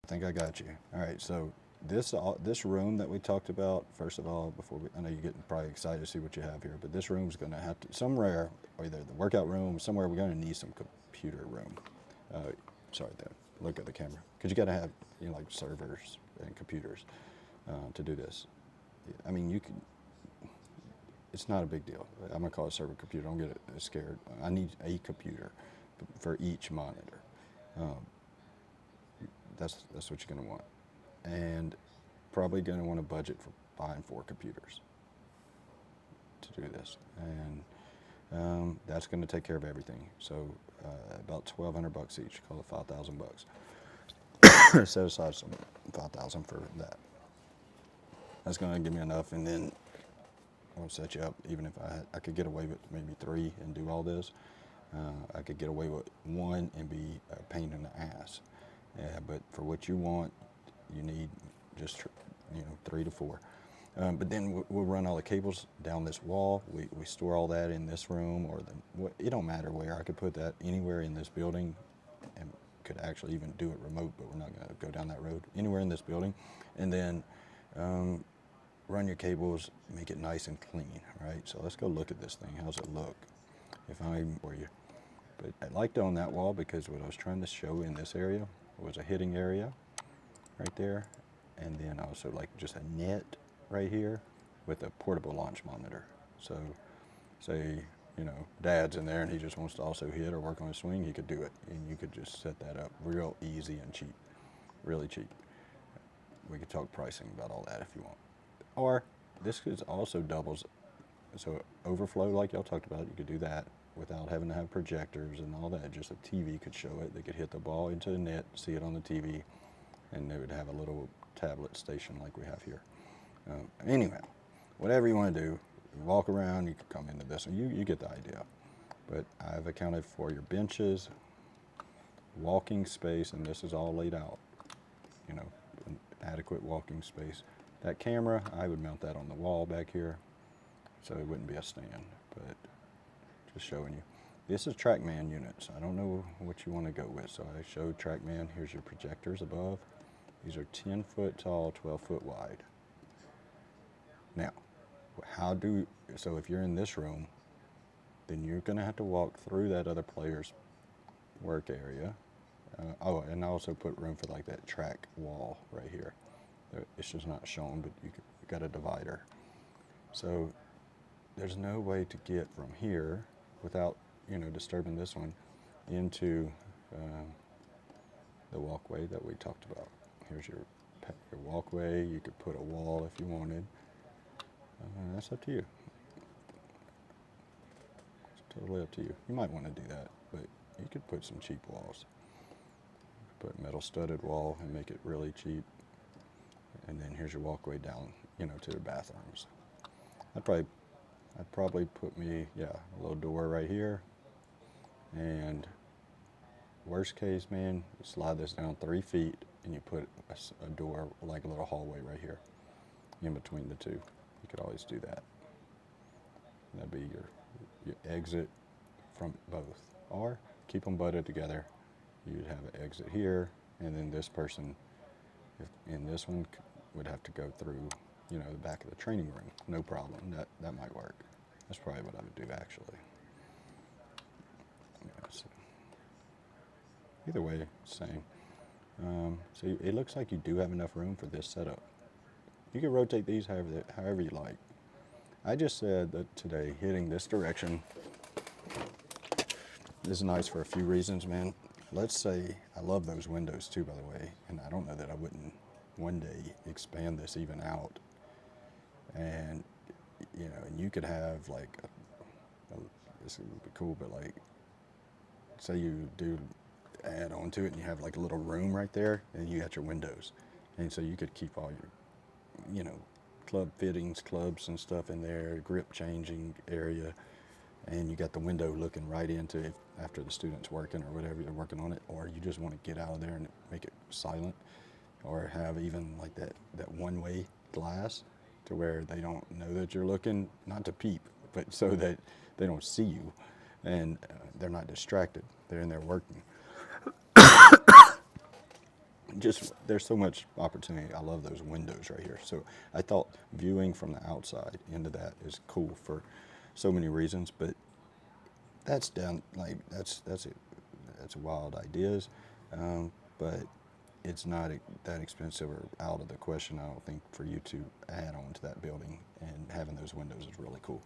think I got you. All right, so this room that we talked about, first of all, I know you're getting probably excited to see what you have here, but this room's going to have to, somewhere, or either the workout room, somewhere we're going to need some computer room. Uh, Sorry, look at the camera. Because you got to have, like servers and computers to do this. I mean, it's not a big deal. I'm going to call it server computer. Don't get scared. I need a computer for each monitor. Um, that's what you're going to want. And probably going to want to budget for buying 4 computers to do this. And that's going to take care of everything. So about $1,200 each, call it $5,000. Set aside some $5,000 for that. That's going to give me enough, and then I'll set you up. Even if I could get away with maybe 3 and do all this, I could get away with 1 and be a pain in the ass. But for what you want, you need just 3 to 4. But then we'll run all the cables down this wall. We store all that in this room, or it don't matter where. I could put that anywhere in this building, and could actually even do it remote, but we're not going to go down that road. Anywhere in this building, and then run your cables, make it nice and clean, right? So let's go look at this thing. How's it look? If I'm for you. But I liked it on that wall because what I was trying to show in this area was a hitting area right there, and then also like just a net right here with a portable launch monitor. So say, Dad's in there and he just wants to also hit or work on a swing, he could do it. And you could just set that up real easy and cheap, really cheap. We could talk pricing about all that if you want. Or this is also doubles, so overflow like y'all talked about, you could do that without having to have projectors and all that. Just a TV could show it. They could hit the ball into the net, see it on the TV, and they would have a little tablet station like we have here. Anyway, whatever you want to do, walk around, you can come into this, and you get the idea. But I've accounted for your benches, walking space, and this is all laid out, an adequate walking space. That camera, I would mount that on the wall back here, so it wouldn't be a stand, but just showing you. This is trackman units. I don't know what you want to go with, so I showed trackman. Here's your projectors above. These are 10 foot tall, 12 foot wide. Now, so if you're in this room, then you're going to have to walk through that other player's work area. And I also put room for like that track wall right here. It's just not shown, but you got a divider. So there's no way to get from here without, disturbing this one into the walkway that we talked about. Here's your walkway. You could put a wall if you wanted. That's up to you. It's totally up to you. You might want to do that, but you could put some cheap walls. Put metal studded wall and make it really cheap. And then here's your walkway down, to the bathrooms. I'd probably put a little door right here. And worst case, man, you slide this down 3 feet and you put a door, like a little hallway right here in between the two. You could always do that. That'd be your exit from both. Or keep them butted together. You'd have an exit here, and then this person, in this one, would have to go through, the back of the training room. No problem. That might work. That's probably what I would do, actually. So either way, same. So it looks like you do have enough room for this setup. You can rotate these however you like. I just said that today, hitting this direction is nice for a few reasons, man. Let's say, I love those windows too, by the way, and I don't know that I wouldn't one day expand this even out. And, and you could have like, this would be cool, but like, say you do add on to it and you have like a little room right there, and you got your windows. And so you could keep all your, club fittings, clubs and stuff in there, grip changing area, and you got the window looking right into it after the student's working or whatever you're working on it, or you just want to get out of there and make it silent, or have even like that one-way glass to where they don't know that you're looking, not to peep, but so that they don't see you and they're not distracted. They're in there working. just there's so much opportunity. I love those windows right here. So I thought viewing from the outside into that is cool for so many reasons, but that's down like that's wild ideas, but it's not that expensive or out of the question. I don't think for you to add on to that building, and having those windows is really cool.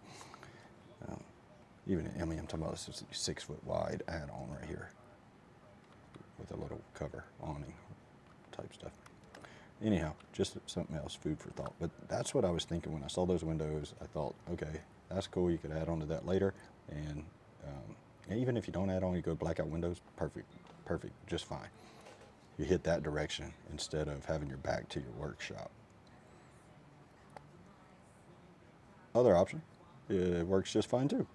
Even I mean I'm talking about this 6 foot wide add-on right here with a little cover awning type stuff. Anyhow, just something else, food for thought. But that's what I was thinking when I saw those windows. I thought, okay, that's cool. You could add on to that later, and even if you don't add on, you go blackout windows. Perfect, perfect, just fine. You hit that direction instead of having your back to your workshop. Other option, it works just fine too.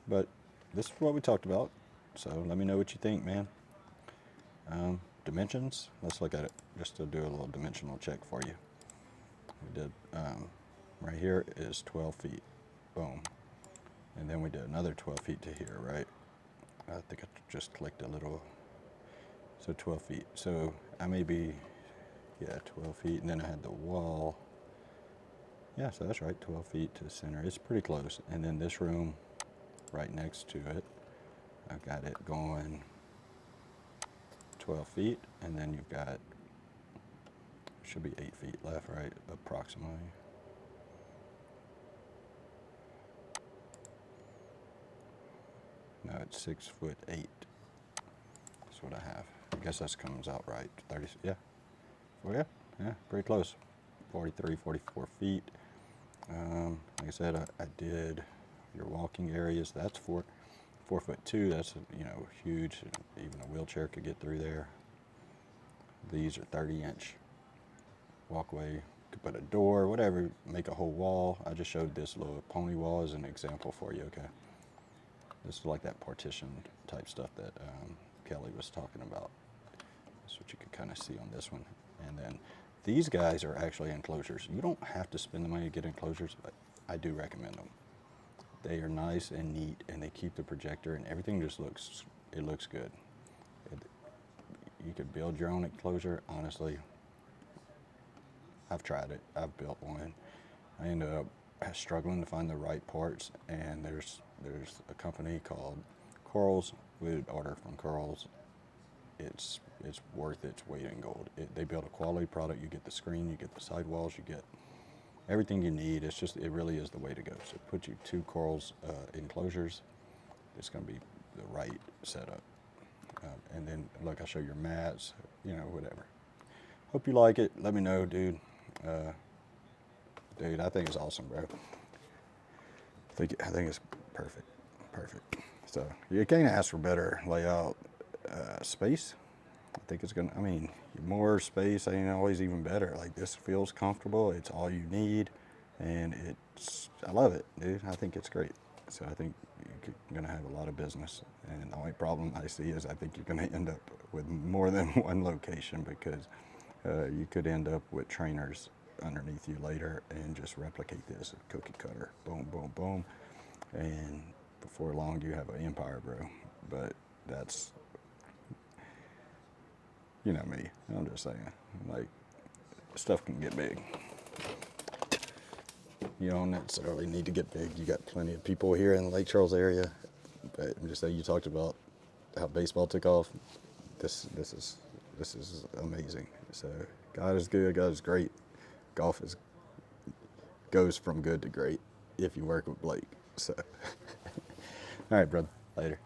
But this is what we talked about. So let me know what you think, man. Dimensions, let's look at it just to do a little dimensional check for you. We did, right here is 12 feet, boom. And then we did another 12 feet to here, right? I think I just clicked a little, so 12 feet. So I may be, yeah, 12 feet, and then I had the wall. Yeah, so that's right, 12 feet to the center. It's pretty close. And then this room right next to it, I've got it going 12 feet, and then you've got, should be 8 feet left, right, approximately. No, it's 6'8". That's what I have. I guess that comes out right. 30, yeah. Well, yeah, pretty close. 43, 44 feet. Like I said, I did your walking areas. That's 4'2". That's huge. Even a wheelchair could get through there. These are 30-inch walkway. Could put a door, whatever. Make a whole wall. I just showed this little pony wall as an example for you. Okay. This is like that partition type stuff that Kelly was talking about. That's what you can kind of see on this one. And then these guys are actually enclosures. You don't have to spend the money to get enclosures, but I do recommend them. They are nice and neat, and they keep the projector, and everything just looks good. You could build your own enclosure. Honestly, I've tried it. I've built one. I ended up struggling to find the right parts, and there's a company called Corals. We would order from Corals. It's worth its weight in gold. They build a quality product. You get the screen, you get the sidewalls, you get everything you need. It really is the way to go. So put you 2 Corals enclosures. It's going to be the right setup. And then look, I'll show your mats, whatever. Hope you like it. Let me know, dude. Dude, I think it's awesome, bro. I think it's perfect. So you can't ask for better layout space. I think it's gonna. I mean, more space ain't always even better. Like, this feels comfortable. It's all you need, and I love it, dude. I think it's great. So I think you're gonna have a lot of business. And the only problem I see is I think you're gonna end up with more than one location, because you could end up with trainers underneath you later and just replicate this cookie cutter, boom, boom, boom, and before long you have an empire, bro. But that's, me. I'm just saying, like, stuff can get big. You don't necessarily need to get big. You got plenty of people here in the Lake Charles area. But I'm just saying, you talked about how baseball took off. This is amazing. So God is good. God is great. Golf goes from good to great if you work with Blake. So, all right, brother. Later.